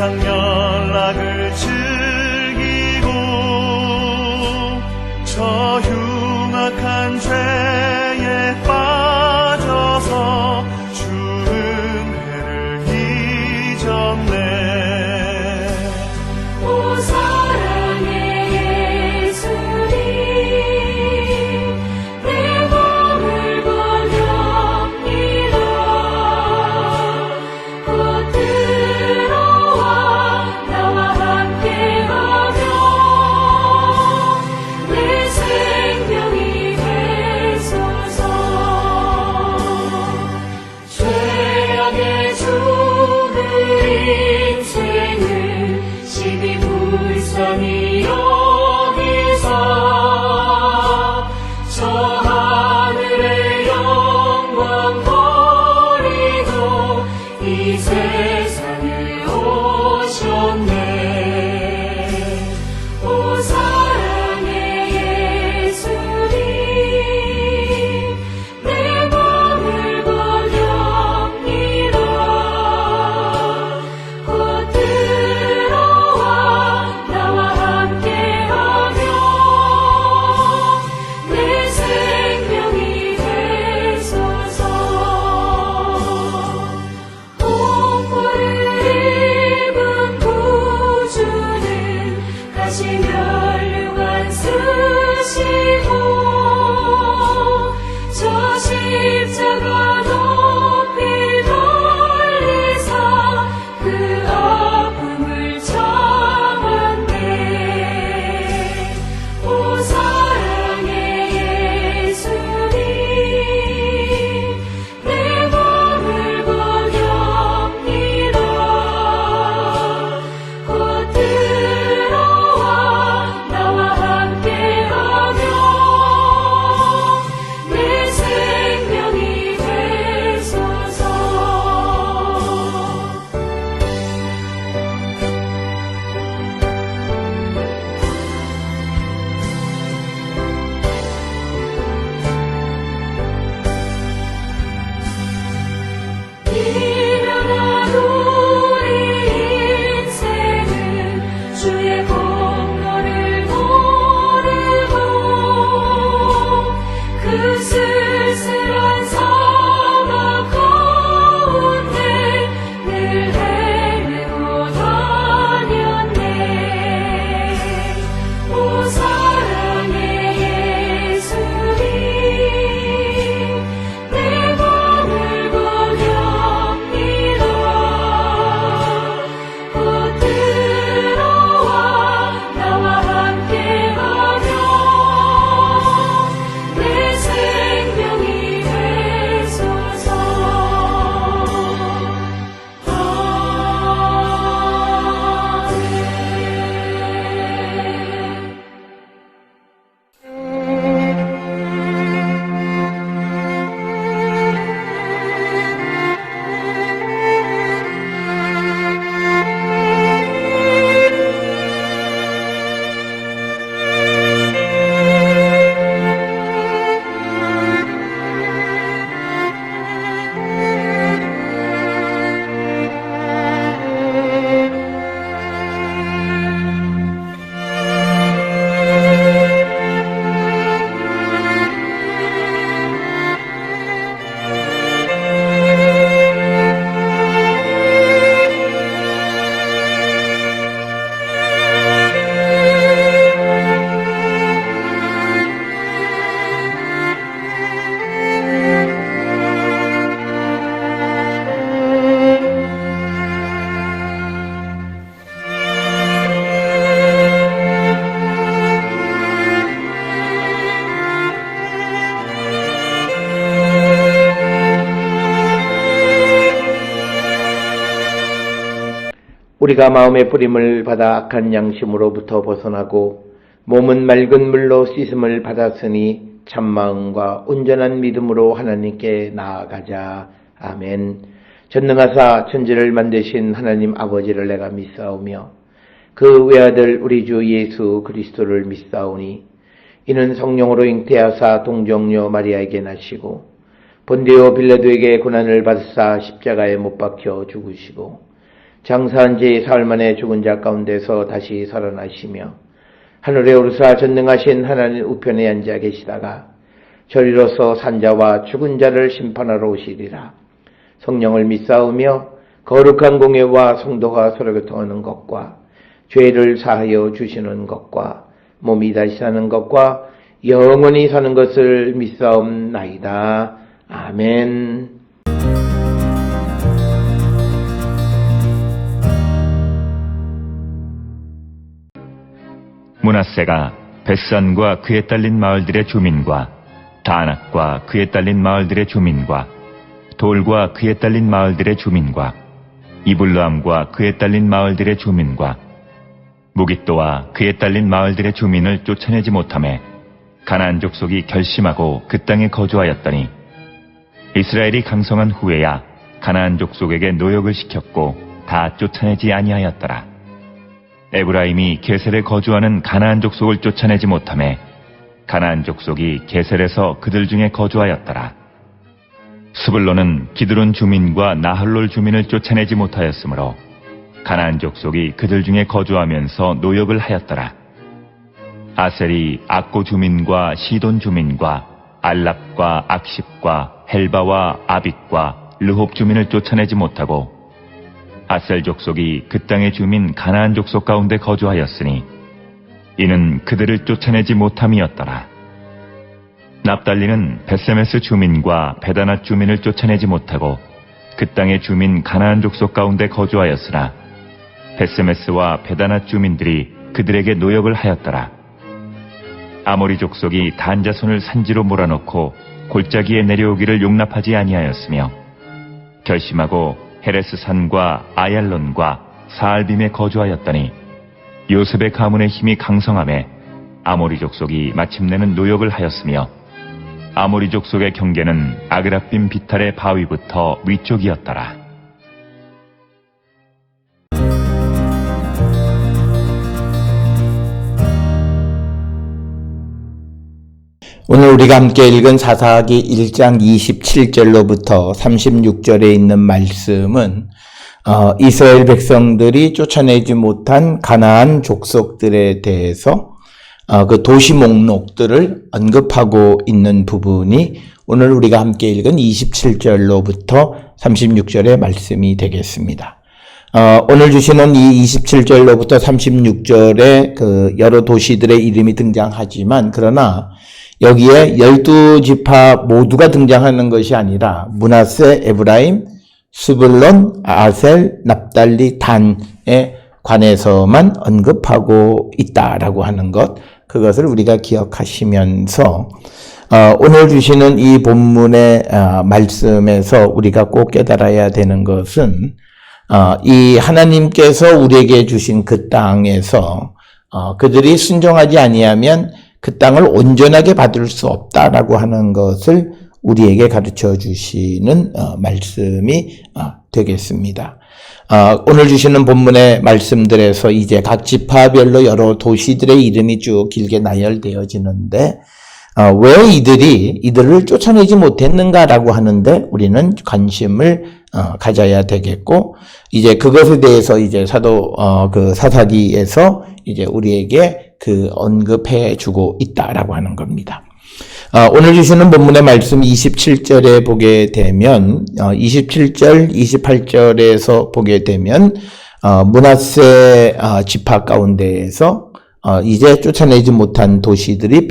세상 연락을 즐기고 저 흉악한 죄에 빠져서 주 은혜를 잊었네. 오 사랑의 예수님, 내 몸을 버렸니다. 곧 들어와 나와 함께하며 내 생명이 되소서. 죄악의 주그 인생을 시비 불쌍히 여기사 저 하늘의 영광 버리고 이 세상에 오셨네. 오 사랑의 예수님, 내 몸을 버립니다. 곧 들어와 나와 함께하며 내 생명이 되소서. 홍보를 입은 구주는 다시 멸류관 쓰시고 저 십자가 높이 돌리사 그 아픔을 참았네. 오 사랑의 예수님, 내 몸을 버립니다. 곧 들어와 나와 함께하며 내 생명이 되소서. 미련한 우리 인생은 주의 공로를 모르고 그 쓸쓸한 사막 가운데 늘 헤매고 다녔네. 오 사랑의 예수님, 내 몸을 버립니다. 곧 들어와 나와 함께하며 내 생명이 되소서. 우리가 마음의 뿌림을 받아 악한 양심으로부터 벗어나고 몸은 맑은 물로 씻음을 받았으니 참마음과 온전한 믿음으로 하나님께 나아가자. 아멘. 전능하사 천지를 만드신 하나님 아버지를 내가 믿사오며 그 외아들 우리 주 예수 그리스도를 믿사오니 이는 성령으로 잉태하사 동정녀 마리아에게 나시고 본디오 빌라도에게 고난을 받으사 십자가에 못 박혀 죽으시고 장사한 지 사흘 만에 죽은 자 가운데서 다시 살아나시며 하늘에 오르사 전능하신 하나님 우편에 앉아 계시다가 저리로서 산자와 죽은 자를 심판하러 오시리라. 성령을 믿사오며 거룩한 공예와 성도가 서로 교통하는 것과 죄를 사하여 주시는 것과 몸이 다시 사는 것과 영원히 사는 것을 믿사옵나이다. 아멘. 므낫세가 벳산과 그에 딸린 마을들의 주민과 다낙과 그에 딸린 마을들의 주민과 돌과 그에 딸린 마을들의 주민과 이블람과 그에 딸린 마을들의 주민과 무깃도와 그에 딸린 마을들의 주민을 쫓아내지 못하매 가나안 족속이 결심하고 그 땅에 거주하였더니 이스라엘이 강성한 후에야 가나안 족속에게 노역을 시켰고 다 쫓아내지 아니하였더라. 에브라임이 게셀에 거주하는 가나안 족속을 쫓아내지 못하매 가나안 족속이 게셀에서 그들 중에 거주하였더라. 스불론은 기드론 주민과 나할롤 주민을 쫓아내지 못하였으므로 가나안 족속이 그들 중에 거주하면서 노역을 하였더라. 아셀이 악고 주민과 시돈 주민과 알랍과 악십과 헬바와 아빗과 르홉 주민을 쫓아내지 못하고 아셀 족속이 그 땅의 주민 가나안 족속 가운데 거주하였으니 이는 그들을 쫓아내지 못함이었더라. 납달리는 벳세메스 주민과 베다낫 주민을 쫓아내지 못하고 그 땅의 주민 가나안 족속 가운데 거주하였으나 벳세메스와 베다낫 주민들이 그들에게 노역을 하였더라. 아모리 족속이 단 자손을 산지로 몰아넣고 골짜기에 내려오기를 용납하지 아니하였으며 결심하고 헤레스 산과 아얄론과 사알빔에 거주하였더니 요셉의 가문의 힘이 강성함에 아모리 족속이 마침내는 노역을 하였으며 아모리 족속의 경계는 아그라빔 비탈의 바위부터 위쪽이었더라. 오늘 우리가 함께 읽은 사사기 1장 27절로부터 36절에 있는 말씀은 이스라엘 백성들이 쫓아내지 못한 가나안 족속들에 대해서 그 도시 목록들을 언급하고 있는 부분이 오늘 우리가 함께 읽은 27절로부터 36절의 말씀이 되겠습니다. 오늘 주시는 이 27절로부터 36절에 그 여러 도시들의 이름이 등장하지만 그러나 여기에 12지파 모두가 등장하는 것이 아니라 므낫세, 에브라임, 스불론, 아셀, 납달리, 단에 관해서만 언급하고 있다라고 하는 것, 그것을 우리가 기억하시면서 오늘 주시는 이 본문의 말씀에서 우리가 꼭 깨달아야 되는 것은 이 하나님께서 우리에게 주신 그 땅에서 그들이 순종하지 아니하면 그 땅을 온전하게 받을 수 없다라고 하는 것을 우리에게 가르쳐 주시는 말씀이 되겠습니다. 오늘 주시는 본문의 말씀들에서 이제 각 지파별로 여러 도시들의 이름이 쭉 길게 나열되어지는데 왜 이들을 쫓아내지 못했는가라고 하는데 우리는 관심을 가져야 되겠고 이제 그것에 대해서 이제 그 사사기에서 이제 우리에게 그 언급해 주고 있다라고 하는 겁니다. 오늘 주시는 본문의 말씀 27절에 보게 되면 27절, 28절에서 보게 되면 므낫세 지파 가운데에서 이제 쫓아내지 못한 도시들이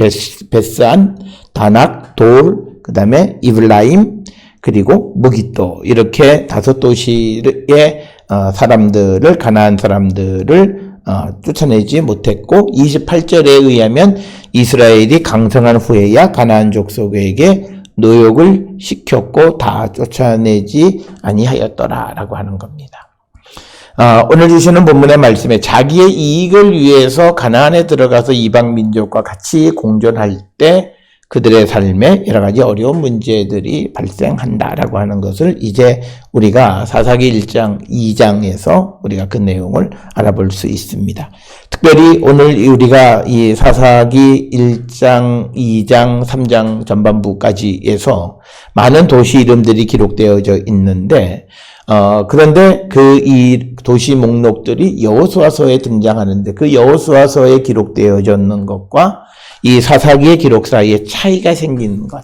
벳산, 다낙, 돌, 그 다음에 이블라임, 그리고 무깃도 이렇게 5도시의 사람들을 가나안 사람들을 쫓아내지 못했고 28절에 의하면 이스라엘이 강성한 후에야 가나안 족속에게 노역을 시켰고 다 쫓아내지 아니하였더라라고 하는 겁니다. 오늘 주시는 본문의 말씀에 자기의 이익을 위해서 가나안에 들어가서 이방 민족과 같이 공존할 때 그들의 삶에 여러 가지 어려운 문제들이 발생한다라고 하는 것을 이제 우리가 사사기 1장, 2장에서 우리가 그 내용을 알아볼 수 있습니다. 특별히 오늘 우리가 이 사사기 1장, 2장, 3장 전반부까지에서 많은 도시 이름들이 기록되어져 있는데 그런데 이 도시 목록들이 여호수아서에 등장하는데 그 여호수아서에 기록되어졌는 것과 이 사사기의 기록 사이에 차이가 생기는 것.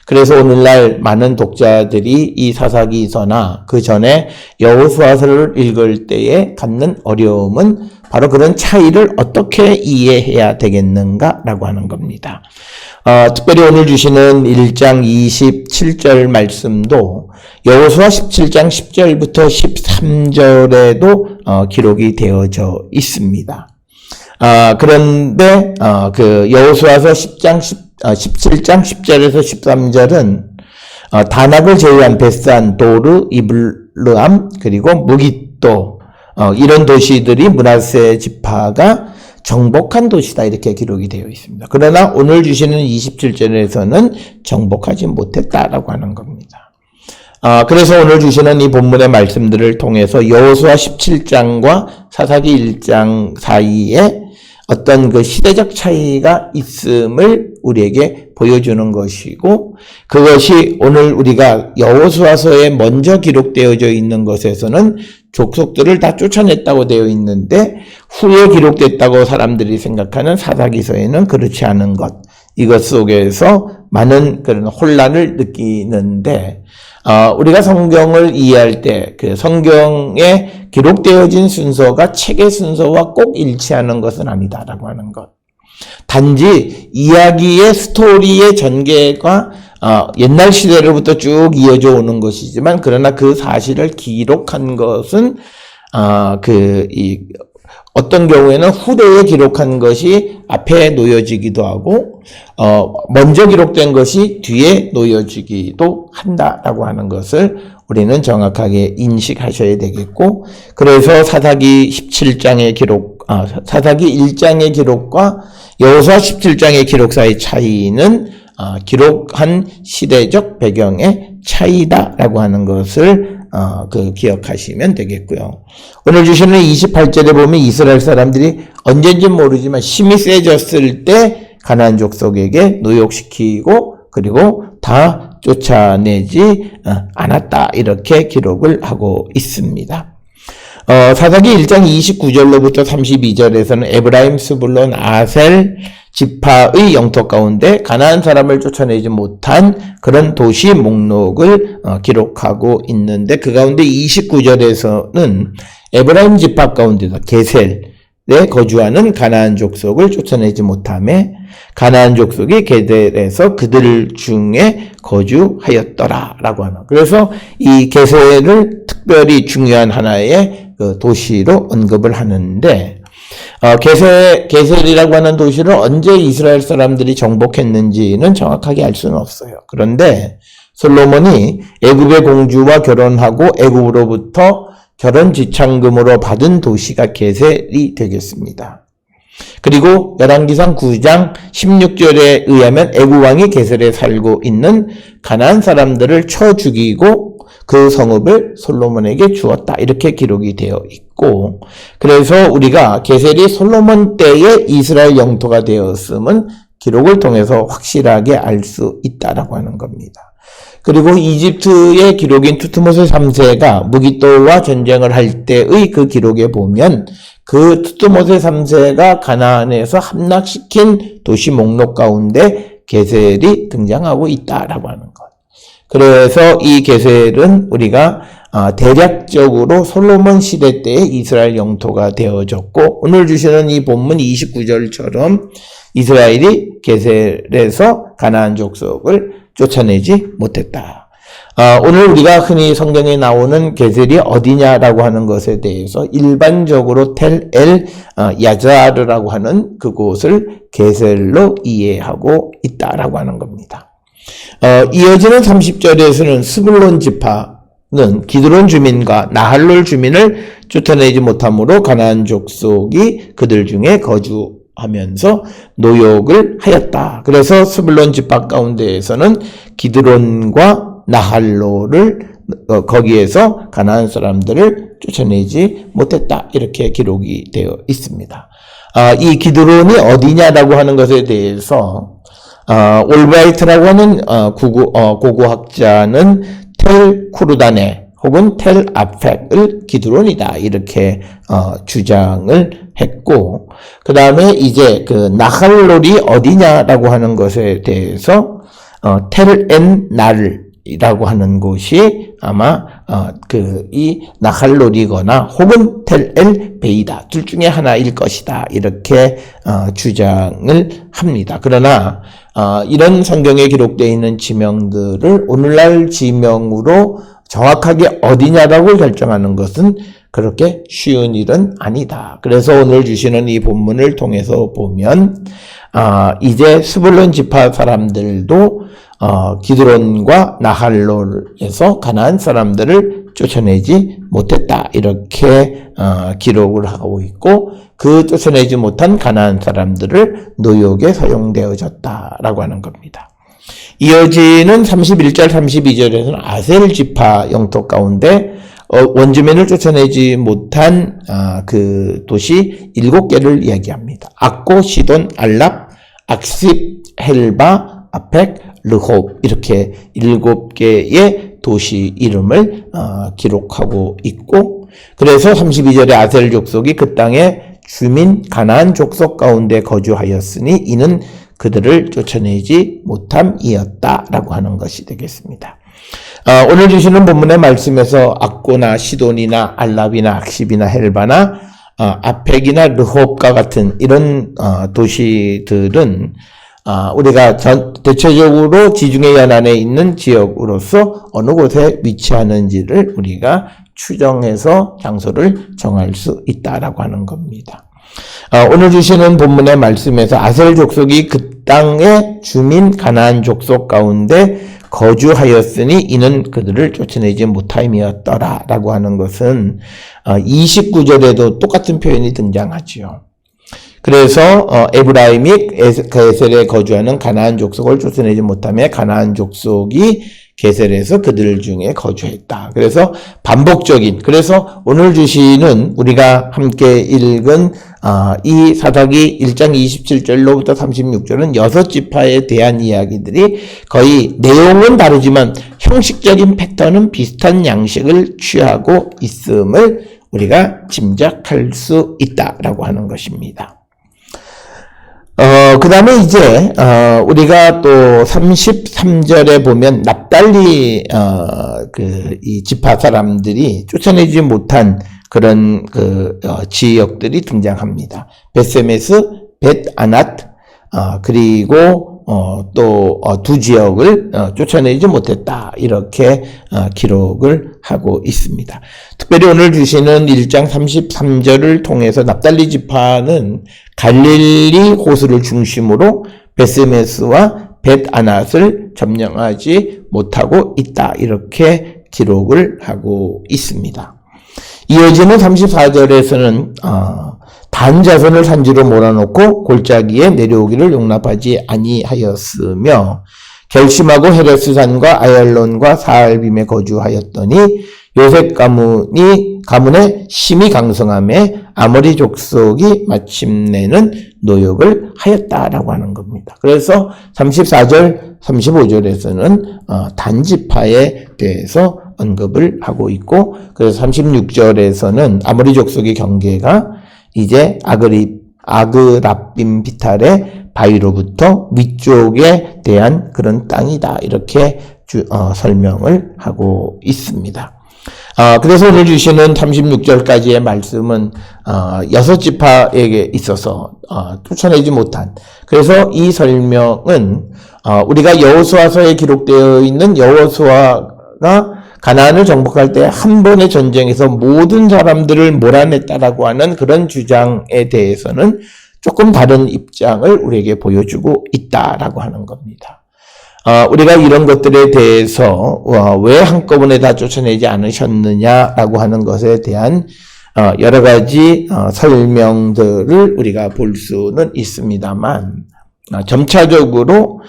그래서 오늘날 많은 독자들이 이 사사기서나 그 전에 여호수아서를 읽을 때에 갖는 어려움은 바로 그런 차이를 어떻게 이해해야 되겠는가라고 하는 겁니다. 특별히 오늘 주시는 1장 27절 말씀도 여호수아 17장 10절부터 13절에도 기록이 되어져 있습니다. 그런데 그 여호수아서 17장 10절에서 13절은 다낙을 제외한 베산, 도르, 이블르암 그리고 무깃도 이런 도시들이 므낫세 지파가 정복한 도시다 이렇게 기록이 되어 있습니다. 그러나 오늘 주시는 27절에서는 정복하지 못했다라고 하는 겁니다. 그래서 오늘 주시는 이 본문의 말씀들을 통해서 여호수아 17장과 사사기 1장 사이에 어떤 그 시대적 차이가 있음을 우리에게 보여주는 것이고 그것이 오늘 우리가 여호수아서에 먼저 기록되어져 있는 것에서는 족속들을 다 쫓아냈다고 되어 있는데 후에 기록됐다고 사람들이 생각하는 사사기서에는 그렇지 않은 것. 이것 속에서 많은 그런 혼란을 느끼는데 우리가 성경을 이해할 때 그 성경에 기록되어진 순서가 책의 순서와 꼭 일치하는 것은 아니다라고 하는 것. 단지 이야기의 스토리의 전개가 옛날 시대로부터 쭉 이어져 오는 것이지만 그러나 그 사실을 기록한 것은 어떤 경우에는 후대에 기록한 것이 앞에 놓여지기도 하고 먼저 기록된 것이 뒤에 놓여지기도 한다라고 하는 것을 우리는 정확하게 인식하셔야 되겠고 그래서 사사기 17장의 기록, 사사기 1장의 기록과 여호수아 17장의 기록 사이의 차이는 기록한 시대적 배경의 차이다라고 하는 것을 기억하시면 되겠고요. 오늘 주시는 28절에 보면 이스라엘 사람들이 언젠지 모르지만 힘이 세졌을 때 가나안 족속에게 노역시키고 그리고 다 쫓아내지 않았다 이렇게 기록을 하고 있습니다. 사사기 1장 29절로부터 32절에서는 에브라임, 스불론, 아셀 지파의 영토 가운데 가나안 사람을 쫓아내지 못한 그런 도시 목록을 기록하고 있는데 그 가운데 29절에서는 에브라임 지파 가운데서 게셀에 거주하는 가나안 족속을 쫓아내지 못하며 가나안 족속이 게셀에서 그들 중에 거주하였더라라고 하는. 그래서 이 게셀을 특별히 중요한 하나의 그 도시로 언급을 하는데 게셀이라고 하는 도시를 언제 이스라엘 사람들이 정복했는지는 정확하게 알 수는 없어요. 그런데 솔로몬이 애굽의 공주와 결혼하고 애굽으로부터 결혼 지참금으로 받은 도시가 게셀이 되겠습니다. 그리고 열왕기상 9장 16절에 의하면 애굽 왕이 게셀에 살고 있는 가나안 사람들을 쳐 죽이고 그 성읍을 솔로몬에게 주었다. 이렇게 기록이 되어 있고 그래서 우리가 게셀이 솔로몬 때의 이스라엘 영토가 되었음은 기록을 통해서 확실하게 알 수 있다라고 하는 겁니다. 그리고 이집트의 기록인 투트모세 3세가 무깃도와 전쟁을 할 때의 그 기록에 보면 그 투트모세 3세가 가나안에서 함락시킨 도시 목록 가운데 게셀이 등장하고 있다라고 하는 것. 그래서 이 게셀은 우리가 대략적으로 솔로몬 시대 때의 이스라엘 영토가 되어졌고 오늘 주시는 이 본문 29절처럼 이스라엘이 게셀에서 가나안 족속을 쫓아내지 못했다. 오늘 우리가 흔히 성경에 나오는 게셀이 어디냐라고 하는 것에 대해서 일반적으로 텔 엘 야자르라고 하는 그곳을 게셀로 이해하고 있다라고 하는 겁니다. 이어지는 30절에서는 스불론 지파는 기드론 주민과 나할롤 주민을 쫓아내지 못함으로 가나안 족속이 그들 중에 거주하면서 노역을 하였다. 그래서 스불론 지파 가운데에서는 기드론과 나할롤을 거기에서 가나안 사람들을 쫓아내지 못했다. 이렇게 기록이 되어 있습니다. 이 기드론이 어디냐라고 하는 것에 대해서 올브라이트라고 하는 고고학자는 텔 쿠르단에 혹은 텔 아펙을 기드론이다 이렇게 주장을 했고, 그 다음에 이제 그 나할롤이 어디냐라고 하는 것에 대해서 텔 엔 날이라고 하는 곳이 아마 이 나할롤이거나 혹은 텔 엘 베이다 둘 중에 하나일 것이다 이렇게 주장을 합니다. 그러나 이런 성경에 기록되어 있는 지명들을 오늘날 지명으로 정확하게 어디냐라고 결정하는 것은 그렇게 쉬운 일은 아니다. 그래서 오늘 주시는 이 본문을 통해서 보면 이제 스불론 지파 사람들도 기드론과 나할롤에서 가나안 사람들을 쫓아내지 못했다 이렇게 기록을 하고 있고, 그 쫓아내지 못한 가나안 사람들을 노역에 사용되어졌다라고 하는 겁니다. 이어지는 31절 32절에서는 아셀 지파 영토 가운데 원주민을 쫓아내지 못한 그 도시 7개를 이야기합니다. 악고, 시돈, 알랍, 악십, 헬바, 아펙, 르홉 이렇게 7개의 도시 이름을 기록하고 있고, 그래서 32절에 아셀 족속이 그 땅의 주민 가나안 족속 가운데 거주하였으니 이는 그들을 쫓아내지 못함이었다라고 하는 것이 되겠습니다. 오늘 주시는 본문의 말씀에서 악고나 시돈이나 알랍이나 악십이나 헬바나 아펙이나 르홉과 같은 이런 도시들은 우리가 대체적으로 지중해 연안에 있는 지역으로서 어느 곳에 위치하는지를 우리가 추정해서 장소를 정할 수 있다라고 하는 겁니다. 오늘 주시는 본문의 말씀에서 아셀 족속이 그 땅의 주민 가나안 족속 가운데 거주하였으니 이는 그들을 쫓아내지 못함이었더라 라고 하는 것은 29절에도 똑같은 표현이 등장하지요. 그래서 에브라임이 게셀에 거주하는 가나안 족속을 쫓아내지 못하며 가나안 족속이 게셀에서 그들 중에 거주했다. 그래서 반복적인, 그래서 오늘 주시는 우리가 함께 읽은 이 사사기 1장 27절로부터 36절은 6지파에 대한 이야기들이 거의 내용은 다르지만 형식적인 패턴은 비슷한 양식을 취하고 있음을 우리가 짐작할 수 있다라고 하는 것입니다. 그 다음에 이제, 우리가 또 33절에 보면 납달리, 이 지파 사람들이 쫓아내지 못한 그런 지역들이 등장합니다. 벳세메스, 벳아낫, 그리고 또 두 지역을 쫓아내지 못했다 이렇게 기록을 하고 있습니다. 특별히 오늘 주시는 1장 33절을 통해서 납달리 지파는 갈릴리 호수를 중심으로 벳세메스와 벳아낫을 점령하지 못하고 있다 이렇게 기록을 하고 있습니다. 이어지는 34절에서는 단 자손을 산지로 몰아놓고 골짜기에 내려오기를 용납하지 아니하였으며 결심하고 헤레스 산과 아얄론과 사알빔에 거주하였더니 요셉 가문의 심히 강성함에 아모리 족속이 마침내는 노역을 하였다라고 하는 겁니다. 그래서 34절, 35절에서는 단지파에 대해서 언급을 하고 있고, 그래서 36절에서는 아모리 족속의 경계가 이제 아그라빔 비탈의 바위로부터 위쪽에 대한 그런 땅이다 이렇게 설명을 하고 있습니다. 그래서 오늘 주시는 36절까지의 말씀은 6지파에게 있어서 쫓아내지 못한, 그래서 이 설명은 우리가 여호수아서에 기록되어 있는 여호수아가 가나안을 정복할 때 한 번의 전쟁에서 모든 사람들을 몰아냈다라고 하는 그런 주장에 대해서는 조금 다른 입장을 우리에게 보여주고 있다라고 하는 겁니다. 우리가 이런 것들에 대해서 왜 한꺼번에 다 쫓아내지 않으셨느냐라고 하는 것에 대한 여러 가지 설명들을 우리가 볼 수는 있습니다만, 점차적으로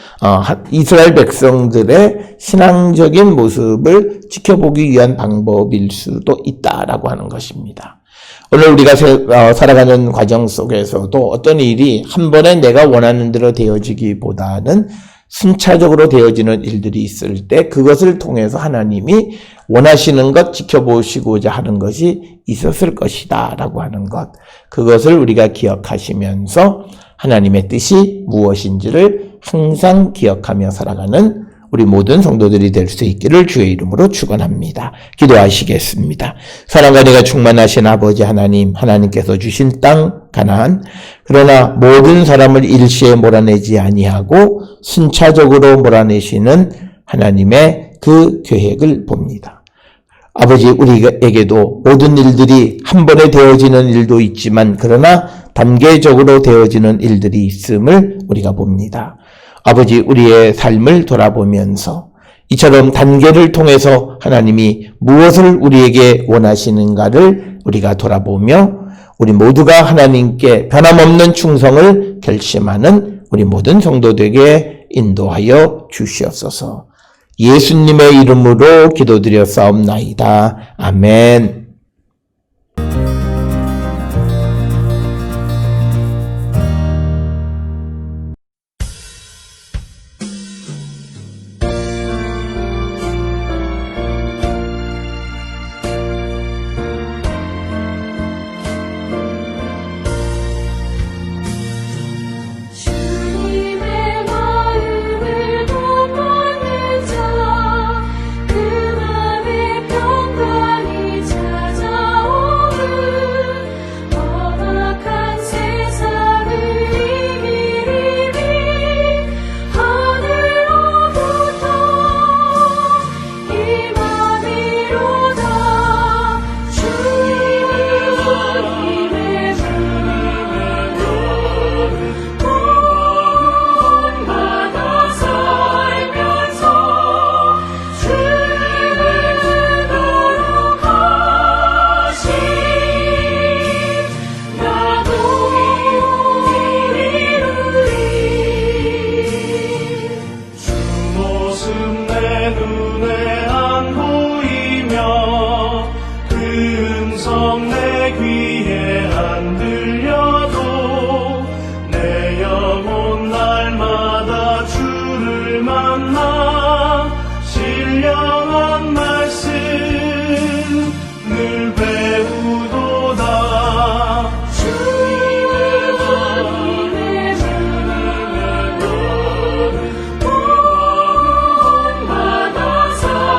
이스라엘 백성들의 신앙적인 모습을 지켜보기 위한 방법일 수도 있다라고 하는 것입니다. 오늘 우리가 살아가는 과정 속에서도 어떤 일이 한 번에 내가 원하는 대로 되어지기보다는 순차적으로 되어지는 일들이 있을 때 그것을 통해서 하나님이 원하시는 것 지켜보시고자 하는 것이 있었을 것이다 라고 하는 것, 그것을 우리가 기억하시면서 하나님의 뜻이 무엇인지를 항상 기억하며 살아가는 우리 모든 성도들이 될 수 있기를 주의 이름으로 축원합니다. 기도하시겠습니다. 사랑과 은혜가 충만하신 아버지 하나님, 하나님께서 주신 땅 가나안, 그러나 모든 사람을 일시에 몰아내지 아니하고 순차적으로 몰아내시는 하나님의 그 계획을 봅니다. 아버지, 우리에게도 모든 일들이 한 번에 되어지는 일도 있지만 그러나 단계적으로 되어지는 일들이 있음을 우리가 봅니다. 아버지, 우리의 삶을 돌아보면서 이처럼 단계를 통해서 하나님이 무엇을 우리에게 원하시는가를 우리가 돌아보며 우리 모두가 하나님께 변함없는 충성을 결심하는 우리 모든 성도들에게 인도하여 주시옵소서. 예수님의 이름으로 기도드렸사옵나이다. 아멘. 주님의 마음을 동하는 자, 그 맘에 평강이 찾아오는 험악한 세상을 이기리 하늘로부터 임함이로다. 주님의 본받아 살면서 주님을 거룩하신 나도 이루리. 주 모습 내 눈에 안 보이며 그 음성 내 귀에 안 들려도 내 영혼 날마다 주를 만나 신령한 말씀 늘 배우도다. 주님의 본받아 살면서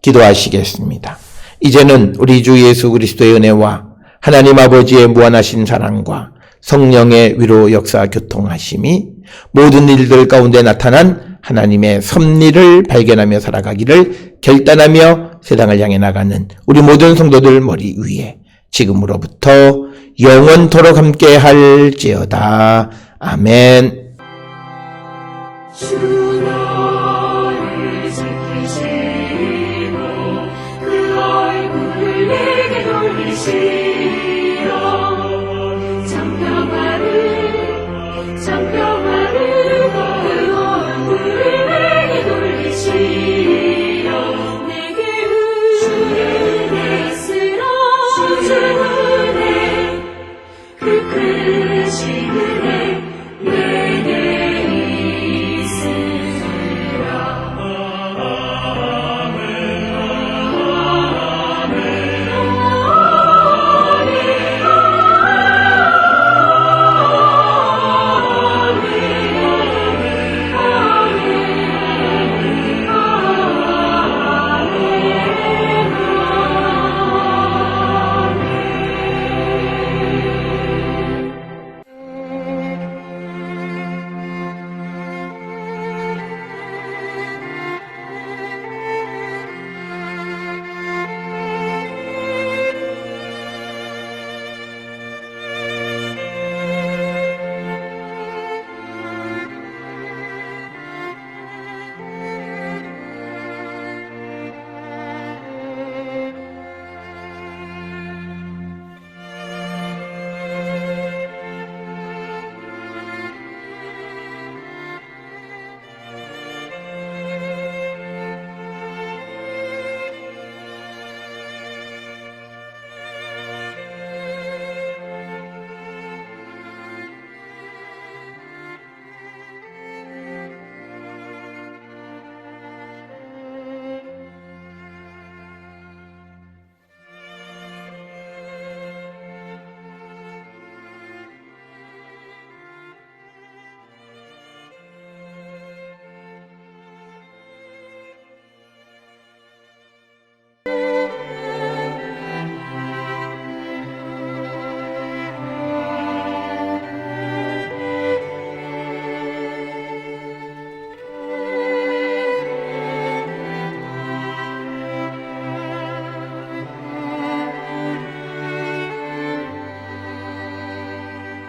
기도하시겠습니다. 이제는 우리 주 예수 그리스도의 은혜와 하나님 아버지의 무한하신 사랑과 성령의 위로 역사 교통하심이 모든 일들 가운데 나타난 하나님의 섭리를 발견하며 살아가기를 결단하며 세상을 향해 나가는 우리 모든 성도들 머리 위에 지금으로부터 영원토록 함께 할지어다. 아멘. 주